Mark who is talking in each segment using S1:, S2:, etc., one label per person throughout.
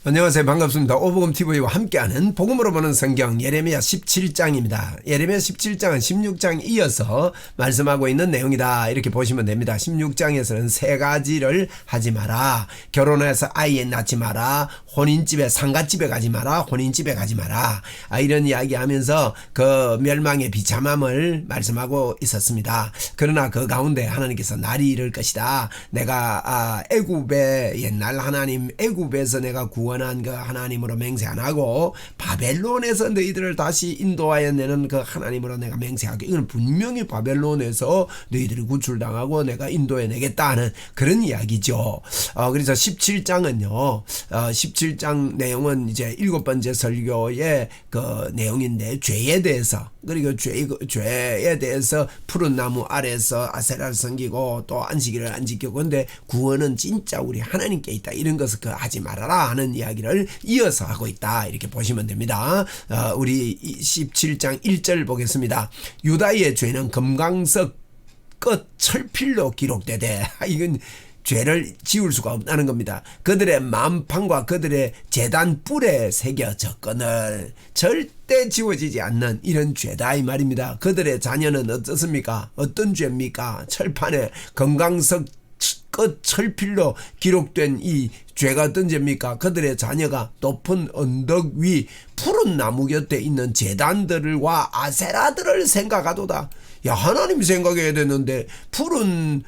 S1: 안녕하세요. 반갑습니다. 오복음TV와 함께하는 복음으로 보는 성경 예레미야 17장입니다. 예레미야 17장은 16장 이어서 말씀하고 있는 내용이다. 이렇게 보시면 됩니다. 16장에서는 세 가지를 하지 마라. 결혼해서 아이 낳지 마라. 혼인집에 상가집에 가지 마라. 혼인집에 가지 마라. 이런 이야기하면서 그 멸망의 비참함을 말씀하고 있었습니다. 그러나 그 가운데 하나님께서 날이 이를 것이다. 내가 애굽의 옛날 하나님 애굽에서 내가 구원한 그 하나님으로 맹세 안 하고 바벨론에서 너희들을 다시 인도하여 내는 그 하나님으로 내가 맹세하게. 이건 분명히 바벨론에서 너희들이 구출당하고 내가 인도해 내겠다는 그런 이야기죠. 그래서 17장은요. 17장 내용은 이제 7번째 설교의 그 내용인데 죄에 대해서, 그리고 죄에 대해서 푸른 나무 아래에서 아세라를 섬기고 또 안식일을 안 지키고, 근데 구원은 진짜 우리 하나님께 있다. 이런 것을 하지 말아라 하는 이야기를 이어서 하고 있다. 이렇게 보시면 됩니다. 우리 17장 1절 보겠습니다. 유다의 죄는 금강석 끝 철필로 기록되되, 이건 죄를 지울 수가 없다는 겁니다. 그들의 만판과 그들의 제단 뿔에 새겨졌거늘 절대 지워지지 않는 이런 죄다 이 말입니다. 그들의 자녀는 어떻습니까? 어떤 죄입니까? 철판에 금강석 끝 철필로 기록된 이 죄가 어떤 죄입니까? 그들의 자녀가 높은 언덕 위 푸른 나무 곁에 있는 제단들과 아세라들을 생각하도다. 야, 하나님 생각해야 되는데 푸른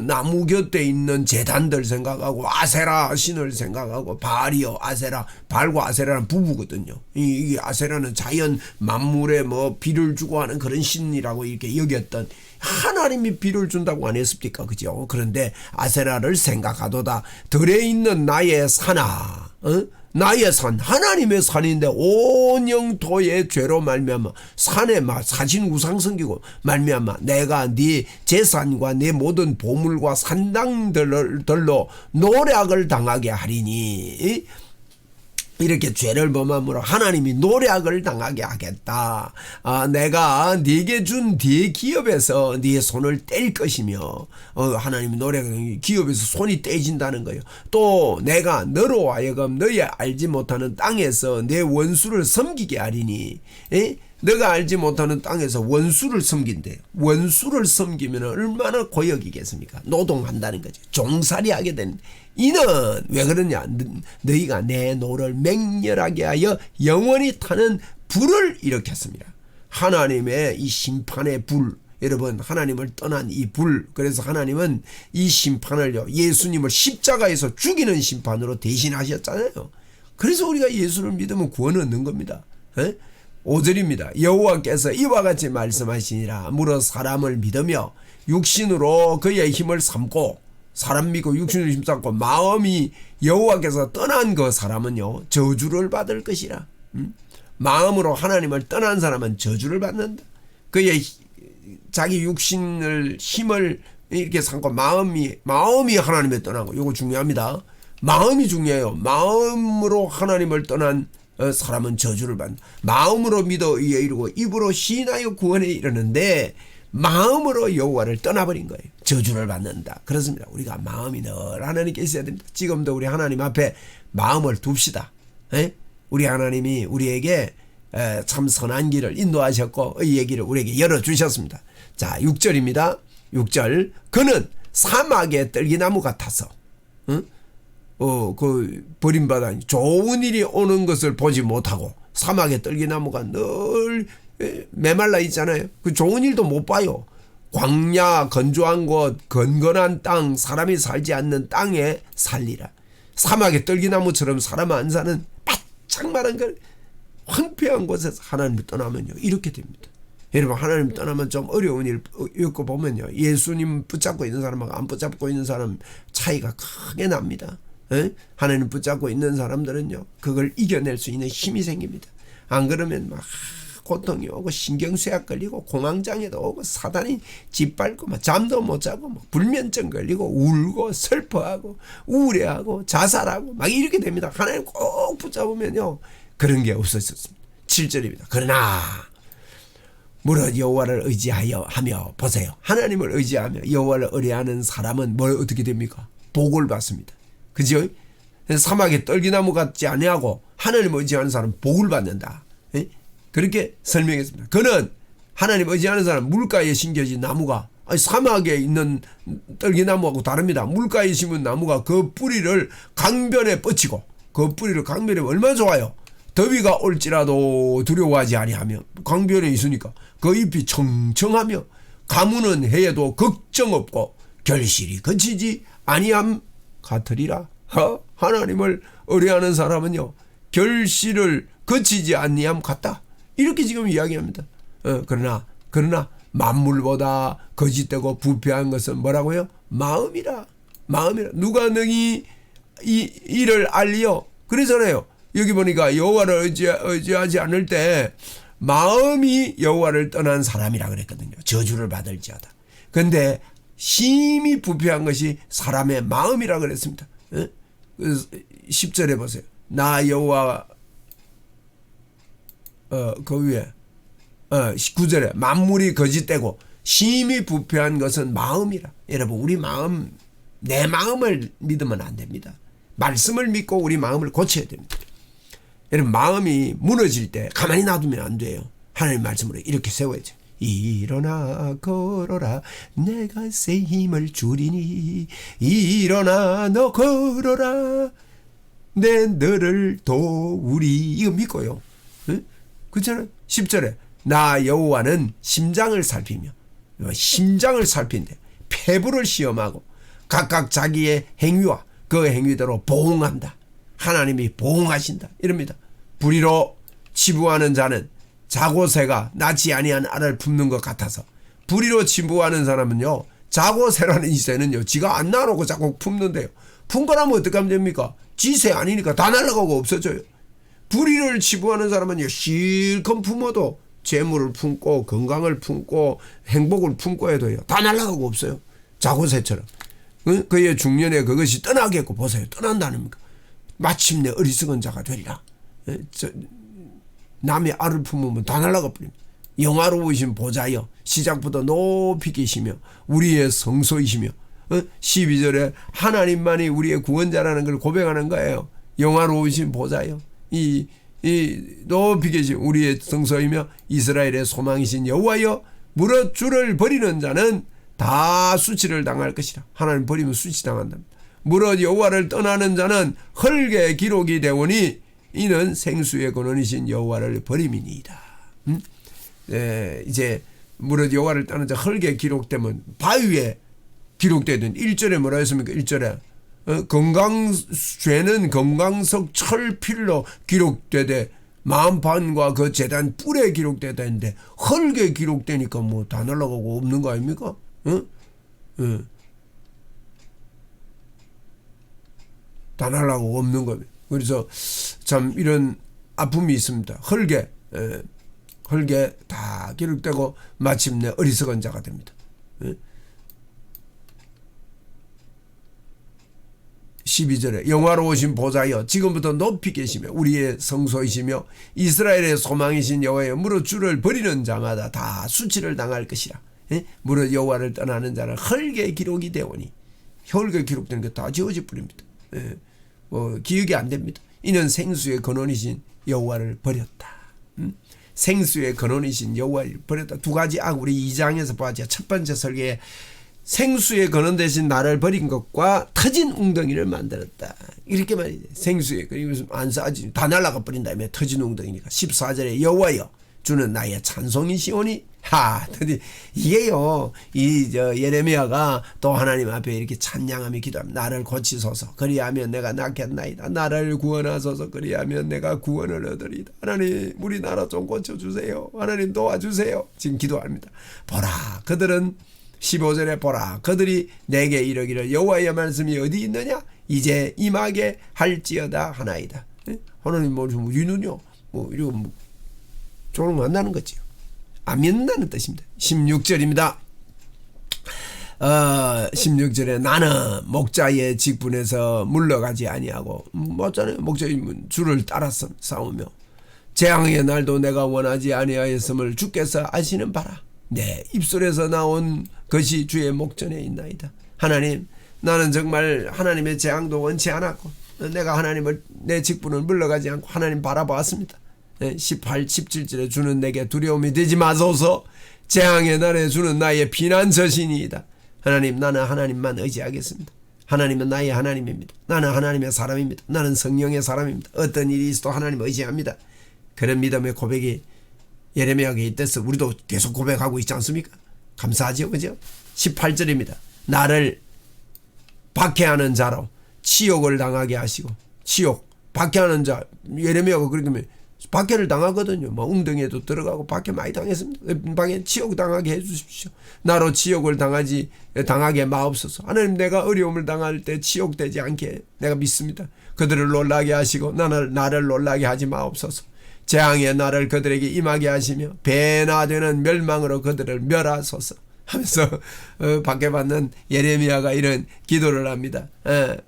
S1: 나무 곁에 있는 제단들 생각하고 아세라 신을 생각하고 바알이요 아세라, 바알과 아세라는 부부거든요. 이 아세라는 자연 만물에 뭐 비를 주고 하는 그런 신이라고 이렇게 여겼던, 하나님이 비를 준다고 안 했습니까? 그죠? 그런데 아세라를 생각하도다. 들에 있는 나의 산아, 나의 산, 하나님의 산인데 온 영토의 죄로 말미암아 산에 막 사진 우상 섬기고 말미암아 내가 네 재산과 네 모든 보물과 산당들로 노략을 당하게 하리니, 이렇게 죄를 범함으로 하나님이 노략을 당하게 하겠다. 내가 네게 준 네 기업에서 네 손을 뗄 것이며, 하나님이 노략을, 기업에서 손이 떼진다는 거예요. 또 내가 너로 하여금 너희 알지 못하는 땅에서 내 원수를 섬기게 하리니, 너가 알지 못하는 땅에서 원수를 섬긴대요. 원수를 섬기면 얼마나 고역이겠습니까? 노동한다는 거죠. 종살이 하게 되는. 이는 왜 그러냐? 너희가 내 노를 맹렬하게 하여 영원히 타는 불을 일으켰습니다. 하나님의 이 심판의 불, 여러분, 하나님을 떠난 이 불. 그래서 하나님은 이 심판을요, 예수님을 십자가에서 죽이는 심판으로 대신하셨잖아요. 그래서 우리가 예수를 믿으면 구원을 얻는 겁니다. 5절입니다. 여호와께서 이와 같이 말씀하시니라. 무릇 사람을 믿으며 육신으로 그의 힘을 삼고, 사람 믿고 육신으로 힘 삼고 마음이 여호와께서 떠난 그 사람은요 저주를 받을 것이라. 마음으로 하나님을 떠난 사람은 저주를 받는다. 그의 자기 육신을 힘을 이렇게 삼고 마음이 하나님을 떠난 거, 이거 중요합니다. 마음이 중요해요. 마음으로 하나님을 떠난 사람은 저주를 받는다. 마음으로 믿어 의에 이르고 입으로 시인하여 구원에 이르는데 마음으로 여호와를 떠나버린 거예요. 저주를 받는다. 그렇습니다. 우리가 마음이 늘 하나님께 있어야 됩니다. 지금도 우리 하나님 앞에 마음을 둡시다. 우리 하나님이 우리에게 참 선한 길을 인도하셨고 이 얘기를 우리에게 열어주셨습니다. 자, 6절입니다. 6절. 그는 사막의 떨기나무 같아서, 그 버림받아 좋은 일이 오는 것을 보지 못하고, 사막의 떨기나무가 늘 메말라 있잖아요. 그 좋은 일도 못 봐요. 광야, 건조한 곳, 건건한 땅, 사람이 살지 않는 땅에 살리라. 사막의 떨기나무처럼 사람 안 사는 바짝 마른 걸 황폐한 곳에서 하나님을 떠나면요 이렇게 됩니다. 여러분, 하나님 떠나면 좀 어려운 일 겪고 보면요 예수님 붙잡고 있는 사람하고 안 붙잡고 있는 사람 차이가 크게 납니다. 하나님 붙잡고 있는 사람들은요 그걸 이겨낼 수 있는 힘이 생깁니다. 안 그러면 막 고통이 오고 신경쇠약 걸리고 공황장애도 오고 사단이 짓밟고 막 잠도 못 자고 막 불면증 걸리고 울고 슬퍼하고 우울해하고 자살하고 막 이렇게 됩니다. 하나님 꼭 붙잡으면요 그런 게 없어졌습니다. 7절입니다. 그러나 무릇 여호와를 의지하며 보세요. 하나님을 의지하며 여호와를 의뢰하는 사람은 뭘 어떻게 됩니까? 복을 받습니다. 그죠? 사막의 떨기나무 같지 아니하고 하나님 의지하는 사람은 복을 받는다. 그렇게 설명했습니다. 그는 하나님 의지하는 사람 물가에 심겨진 나무가 사막에 있는 떨기나무하고 다릅니다. 물가에 심은 나무가 그 뿌리를 강변에 뻗치고 그 뿌리를 강변에 얼마나 좋아요. 더위가 올지라도 두려워하지 아니하며 강변에 있으니까 그 잎이 청청하며 가무는 해에도 걱정 없고 결실이 그치지 아니함 같으리라. 하나님을 의뢰하는 사람은요 결실을 그치지 아니함 같다. 이렇게 지금 이야기합니다. 그러나 만물보다 거짓되고 부패한 것은 뭐라고요? 마음이라. 누가 능히 이를 알리요? 그러잖아요. 여기 보니까 여호와를 의지하지 않을 때 마음이 여호와를 떠난 사람이라 그랬거든요. 저주를 받을지어다. 그런데 심히 부패한 것이 사람의 마음이라 그랬습니다. 10절에 보세요. 나 여호와 그 위에 19절에 만물이 거짓되고 심히 부패한 것은 마음이라. 여러분 우리 마음 내 마음을 믿으면 안 됩니다. 말씀을 믿고 우리 마음을 고쳐야 됩니다. 여러분 마음이 무너질 때 가만히 놔두면 안 돼요. 하나님 말씀으로 이렇게 세워야죠. 일어나 걸어라 내가 새 힘을 주리니 일어나 너 걸어라 내 너를 도우리. 이거 믿고요. 그렇잖아요. 10절에 나 여호와는 심장을 살피며 심장을 살핀데 폐부를 시험하고 각각 자기의 행위와 그 행위대로 보응한다. 하나님이 보응하신다. 이럽니다. 불의로 치부하는 자는 자고새가 낳지 아니한 알을 품는 것 같아서 불의로 치부하는 사람은요 자고새라는 이 새는요 지가 안 낳아놓고 자꾸 품는데요. 푼 거라면 어떻게 하면 됩니까? 지새 아니니까 다 날아가고 없어져요. 불의를 치부하는 사람은요 실컷 품어도 재물을 품고 건강을 품고 행복을 품고 해도요 다 날아가고 없어요. 자고새처럼. 그의 중년에 그것이 떠나겠고 보세요. 떠난다는 겁니까? 마침내 어리석은 자가 되리라. 남의 알을 품으면 다 날아가 버립니다. 영화로우신 보좌여 시작부터 높이 계시며 우리의 성소이시며 12절에 하나님만이 우리의 구원자라는 걸 고백하는 거예요. 영화로우신 보좌여 이 높이 계신 우리의 성소이며 이스라엘의 소망이신 여호와여 무릇 주를 버리는 자는 다 수치를 당할 것이라. 하나님 버리면 수치당한답니다. 무릇 여호와를 떠나는 자는 헐게 기록이 되오니 이는 생수의 근원이신 여호와를 버림이니이다. 이제 무릇 여호와를 떠나는 자 헐게 기록되면 바위에 기록되든 1절에 뭐라 했습니까? 1절에 죄는 건강석 철필로 기록되되 마음판과 그 제단 뿔에 기록되다는데 헐게 기록되니까 뭐 다 날아가고 없는 거 아닙니까? 다 날아가고 없는 겁니다. 그래서 참 이런 아픔이 있습니다. 헐게 다 기록되고 마침내 어리석은 자가 됩니다. 12절에 영화로우신 보좌여 지금부터 높이 계시며 우리의 성소이시며 이스라엘의 소망이신 여호와여 무릇 주를 버리는 자마다 다 수치를 당할 것이라. 무릇 여호와를 떠나는 자는 헐게 기록이 되오니 헐게 기록되는 게 다 지워져 버립니다. 기억이 안 됩니다. 이는 생수의 근원이신 여호와를 버렸다. 생수의 근원이신 여호와를 버렸다. 두 가지 우리 2장에서 보았죠. 첫 번째 설계에 생수의 근원 대신 나를 버린 것과 터진 웅덩이를 만들었다. 이렇게 말이죠. 생수의 근원 안 싸지 다 날아가 버린 다음에 터진 웅덩이니까. 14절에 여호와여 주는 나의 찬송이시오니 드디어 이게요 예레미야가 또 하나님 앞에 이렇게 찬양하며 기도합니다. 나를 고치소서 그리하면 내가 낫겠나이다. 나를 구원하소서 그리하면 내가 구원을 얻으리다. 하나님 우리 나라 좀 고쳐주세요. 하나님 도와주세요. 지금 기도합니다. 보라 그들은 15절에 보라 그들이 내게 이르기를 여호와의 말씀이 어디 있느냐 이제 임하게 할지어다 하나이다. 하나님 뭐 유는요 이런 조롱 만나는 거지요. 안 믿는다는 뜻입니다. 16절입니다. 16절에 나는 목자의 직분에서 물러가지 아니하고 맞잖아요. 목자의 주를 따라서 싸우며 재앙의 날도 내가 원하지 아니하였음을 주께서 아시는 바라. 내 입술에서 나온 것이 주의 목전에 있나이다. 하나님 나는 정말 하나님의 재앙도 원치 않았고 내가 하나님을 내 직분을 물러가지 않고 하나님 바라보았습니다. 18, 17절에 주는 내게 두려움이 되지 마소서. 재앙의 날에 주는 나의 피난처시니이다. 하나님, 나는 하나님만 의지하겠습니다. 하나님은 나의 하나님입니다. 나는 하나님의 사람입니다. 나는 성령의 사람입니다. 어떤 일이 있어도 하나님 의지합니다. 그런 믿음의 고백이 예레미야에게 있어서 우리도 계속 고백하고 있지 않습니까? 감사하죠, 그죠? 18절입니다. 나를 박해하는 자로 치욕을 당하게 하시고, 치욕, 박해하는 자, 예레미야가 그렇게 하면 박해를 당하거든요. 뭐 웅덩이에도 들어가고 박해 많이 당했습니다. 방에 치욕 당하게 해주십시오. 나로 치욕을 당하게 마옵소서. 하나님, 내가 어려움을 당할 때 치욕되지 않게 내가 믿습니다. 그들을 놀라게 하시고 나를 놀라게 하지 마옵소서. 재앙의 날을 그들에게 임하게 하시며 배나 되는 멸망으로 그들을 멸하소서 하면서 박해받는 예레미야가 이런 기도를 합니다.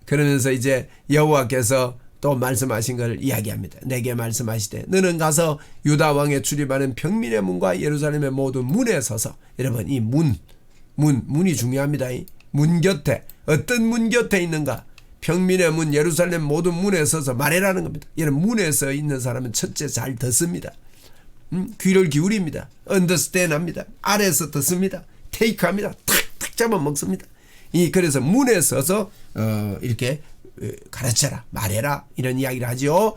S1: 그러면서 이제 여호와께서 또 말씀하신 걸 이야기합니다. 내게 말씀하시되 너는 가서 유다 왕의 출입하는 평민의 문과 예루살렘의 모든 문에 서서. 여러분, 이 문이 중요합니다. 이 문 곁에, 어떤 문 곁에 있는가? 평민의 문, 예루살렘 모든 문에 서서 말해라는 겁니다. 이런 문에 서 있는 사람은 첫째 잘 듣습니다. 귀를 기울입니다. understand 합니다. 아래에서 듣습니다. take 합니다. 탁탁 잡아 먹습니다. 그래서 문에 서서 이렇게 가르쳐라, 말해라, 이런 이야기를 하죠.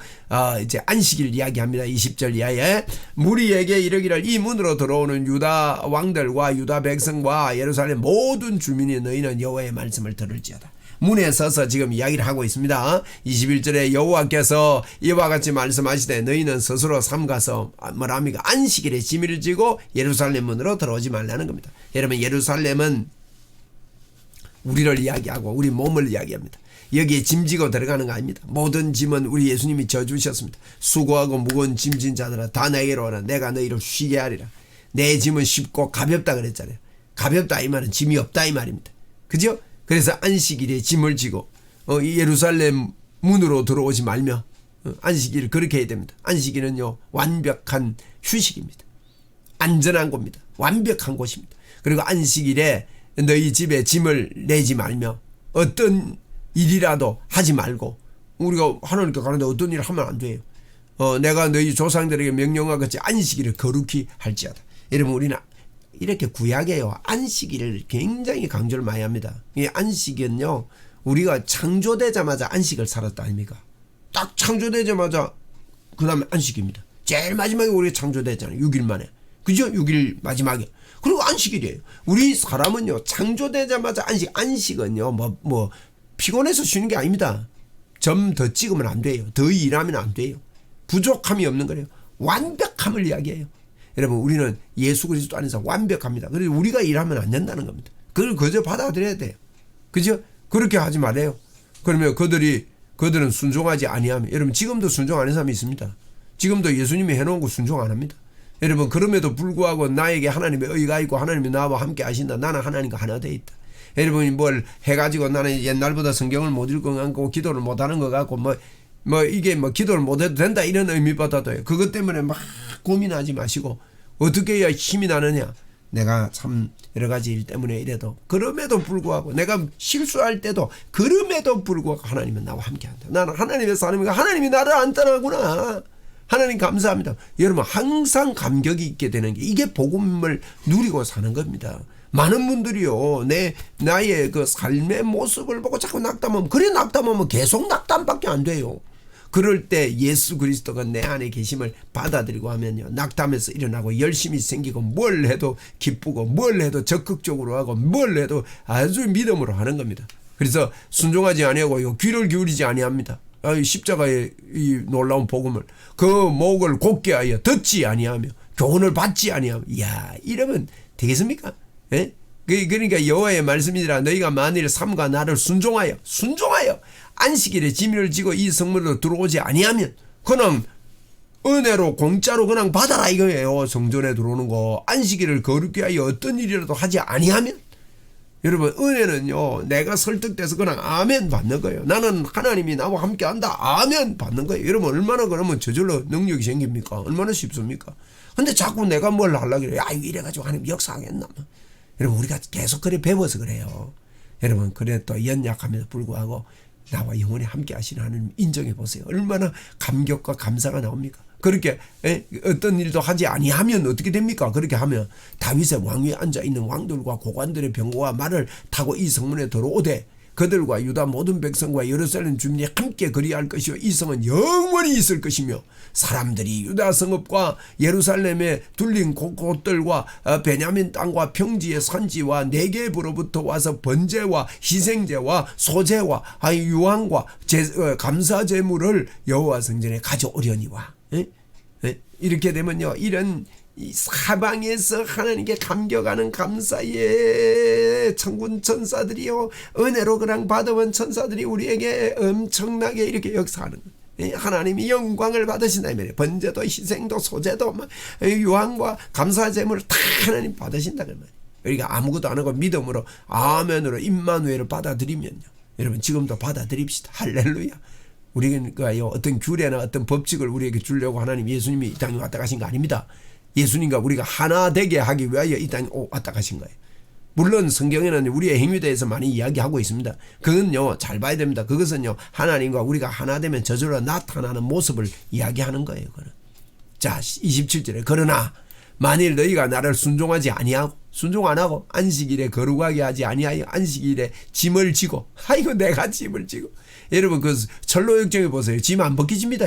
S1: 이제 안식일 이야기합니다. 20절 이하에 무리에게 이르기를 이 문으로 들어오는 유다 왕들과 유다 백성과 예루살렘 모든 주민이 너희는 여호와의 말씀을 들을지어다. 문에 서서 지금 이야기를 하고 있습니다. 21절에 여호와께서 이와 같이 말씀하시되 너희는 스스로 삼가서 뭐랍니까? 안식일에 짐을 지고 예루살렘 문으로 들어오지 말라는 겁니다. 여러분, 예루살렘은 우리를 이야기하고 우리 몸을 이야기합니다. 여기에 짐지고 들어가는 거 아닙니다. 모든 짐은 우리 예수님이 져주셨습니다. 수고하고 무거운 짐진 자들아 다 내게로 오라. 내가 너희를 쉬게 하리라. 내 짐은 쉽고 가볍다 그랬잖아요. 가볍다 이 말은 짐이 없다 이 말입니다. 그죠? 그래서 안식일에 짐을 지고 예루살렘 문으로 들어오지 말며 안식일을 그렇게 해야 됩니다. 안식일은요, 완벽한 휴식입니다. 안전한 곳입니다. 완벽한 곳입니다. 그리고 안식일에 너희 집에 짐을 내지 말며 어떤 일이라도 하지 말고, 우리가 하나님께 가는데 어떤 일을 하면 안 돼요. 내가 너희 조상들에게 명령과 같이 안식일을 거룩히 할지어다. 여러분, 우리는 이렇게 구약에요, 안식일을 굉장히 강조를 많이 합니다. 이 안식은요, 우리가 창조되자마자 안식을 살았다 아닙니까? 딱 창조되자마자 그 다음에 안식입니다. 제일 마지막에 우리가 창조됐잖아요. 6일 만에. 그죠? 6일 마지막에. 그리고 안식일이에요. 우리 사람은요, 창조되자마자 안식은요, 피곤해서 쉬는 게 아닙니다. 점 더 찍으면 안 돼요. 더 일하면 안 돼요. 부족함이 없는 거예요. 완벽함을 이야기해요. 여러분, 우리는 예수 그리스도 안에서 완벽합니다. 그래서 우리가 일하면 안 된다는 겁니다. 그걸 그저 받아들여야 돼요. 그죠? 그렇게 하지 말아요. 그러면 그들은 순종하지 아니하면, 여러분, 지금도 순종 안 하는 사람이 있습니다. 지금도 예수님이 해놓은 거 순종 안 합니다. 여러분, 그럼에도 불구하고 나에게 하나님의 의가 있고 하나님이 나와 함께 하신다. 나는 하나님과 하나 되어 있다. 여러분이 뭘 해가지고 나는 옛날보다 성경을 못 읽은 것 같고 기도를 못하는 것 같고 이게 기도를 못해도 된다 이런 의미보다도요, 그것 때문에 막 고민하지 마시고 어떻게 해야 힘이 나느냐. 내가 참 여러 가지 일 때문에 이래도 그럼에도 불구하고 내가 실수할 때도 그럼에도 불구하고 하나님은 나와 함께한다. 나는 하나님의 사람이니까 하나님이 나를 안 떠나구나. 하나님 감사합니다. 여러분, 항상 감격이 있게 되는 게 이게 복음을 누리고 사는 겁니다. 많은 분들이요, 나의 그 삶의 모습을 보고 자꾸 낙담하면, 그래 낙담하면 계속 낙담밖에 안 돼요. 그럴 때 예수 그리스도가 내 안에 계심을 받아들이고 하면요, 낙담에서 일어나고 열심히 생기고 뭘 해도 기쁘고 뭘 해도 적극적으로 하고 뭘 해도 아주 믿음으로 하는 겁니다. 그래서 순종하지 아니하고 귀를 기울이지 아니합니다. 십자가의 이 놀라운 복음을 그 목을 곧게 하여 듣지 아니하며 교훈을 받지 아니하며, 이야, 이러면 되겠습니까? 예? 그러니까 여호와의 말씀이라 너희가 만일 삼가 나를 순종하여 안식일에 짐을 지고 이 성문으로 들어오지 아니하면 그냥 은혜로 공짜로 그냥 받아라 이거예요. 성전에 들어오는 거. 안식일을 거룩히 하여 어떤 일이라도 하지 아니하면, 여러분, 은혜는요, 내가 설득돼서 그냥 아멘 받는 거예요. 나는 하나님이 나와 함께 한다, 아멘 받는 거예요. 여러분, 얼마나 그러면 저절로 능력이 생깁니까? 얼마나 쉽습니까? 근데 자꾸 내가 뭘 하려고 그래요. 이래가지고 하나님 역사하겠나. 여러분, 우리가 계속 그래 배워서 그래요. 여러분, 그래 또 연약함에도 불구하고 나와 영원히 함께 하시는 하나님 인정해 보세요. 얼마나 감격과 감사가 나옵니까? 그렇게 어떤 일도 하지 아니하면 어떻게 됩니까? 그렇게 하면 다윗의 왕위에 앉아있는 왕들과 고관들의 병거와 말을 타고 이 성문에 들어오되 그들과 유다 모든 백성과 예루살렘 주민이 함께 그리할 것이요 이 성은 영원히 있을 것이며 사람들이 유다 성읍과 예루살렘에 둘린 곳들과 베냐민 땅과 평지의 산지와 네겝으로부터 와서 번제와 희생제와 소제와 유황과 감사 제물을 여호와 성전에 가져오려니와 이렇게 되면요 이런 이 사방에서 하나님께 감격하는 감사의 천군 천사들이요 은혜로 그랑 받아온 천사들이 우리에게 엄청나게 이렇게 역사하는 거예요. 하나님이 영광을 받으신다 이 말이에요. 번제도 희생도 소제도 유황과 감사 제물을 다 하나님 받으신다 그 말이에요. 우리가 아무것도 안 하고 믿음으로 아멘으로 임마누엘을 받아들이면요 여러분 지금도 받아들입시다. 할렐루야. 우리가요 어떤 규례나 어떤 법칙을 우리에게 주려고 하나님 예수님이 이 땅에 왔다 가신 거 아닙니다. 예수님과 우리가 하나 되게 하기 위하여 이 땅에 왔다 가신 거예요. 물론 성경에는 우리의 행위에 대해서 많이 이야기하고 있습니다. 그건요 잘 봐야 됩니다. 그것은요 하나님과 우리가 하나 되면 저절로 나타나는 모습을 이야기하는 거예요. 그는. 자 27절에 그러나 만일 너희가 나를 순종하지 아니하고 순종 안 하고 안식일에 거룩하게 하지 아니하여 안식일에 짐을 지고 아이고 내가 짐을 지고 여러분 그 철로역정에 보세요. 짐 안 벗기집니다.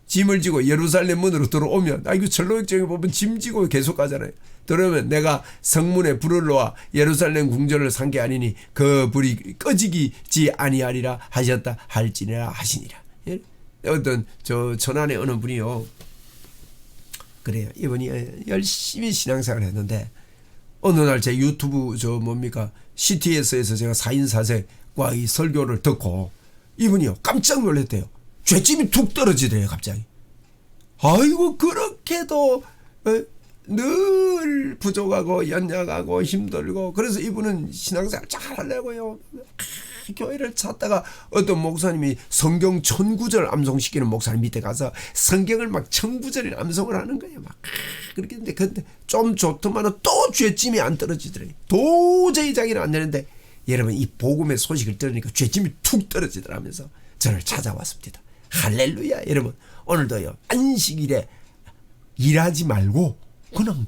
S1: 짐을 지고 예루살렘 문으로 들어오면 아이고 철로역정에 보면 짐 지고 계속 가잖아요. 그러면 내가 성문에 불을 놓아 예루살렘 궁전을 상게하리니 그 불이 꺼지지 아니하리라 하셨다 할지니라 하시니라. 예? 어떤 저 천안에 어느 분이요. 그래요. 이분이 열심히 신앙생활을 했는데 어느 날 제 유튜브 CTS에서 제가 4인 4색과 이 설교를 듣고 이분이요 깜짝 놀랐대요. 죄짐이 툭 떨어지더래요 갑자기. 아이고 그렇게도 늘 부족하고 연약하고 힘들고 그래서 이분은 신앙생활 잘 하려고요. 교회를 찾다가 어떤 목사님이 성경 1000구절 암송시키는 목사님 밑에 가서 성경을 막 1000구절을 암송을 하는 거예요. 막 그렇게 했는데 근데 좀 좋더만은 또 죄짐이 안 떨어지더래요. 도저히 자기는 안 되는데 여러분 이 복음의 소식을 들으니까 죄짐이 툭 떨어지더라면서 저를 찾아왔습니다. 할렐루야. 여러분 오늘도요 안식일에 일하지 말고 그냥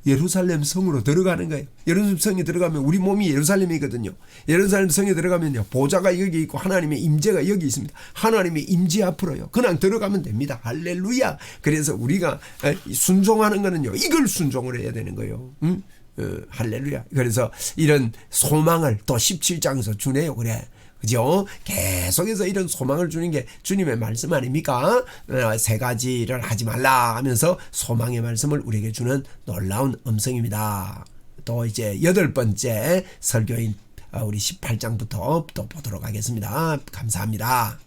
S1: 예루살렘 성으로 들어가는 거예요. 예루살렘 성에 들어가면 우리 몸이 예루살렘이거든요. 예루살렘 성에 들어가면요 보좌가 여기 있고 하나님의 임재가 여기 있습니다. 하나님의 임재 앞으로요 그냥 들어가면 됩니다. 할렐루야. 그래서 우리가 순종하는 거는요 이걸 순종을 해야 되는 거예요. 할렐루야. 그래서 이런 소망을 또 17장에서 주네요. 그래. 그죠? 계속해서 이런 소망을 주는 게 주님의 말씀 아닙니까? 세 가지를 하지 말라 하면서 소망의 말씀을 우리에게 주는 놀라운 음성입니다. 또 이제 8번째 설교인 우리 18장부터 또 보도록 하겠습니다. 감사합니다.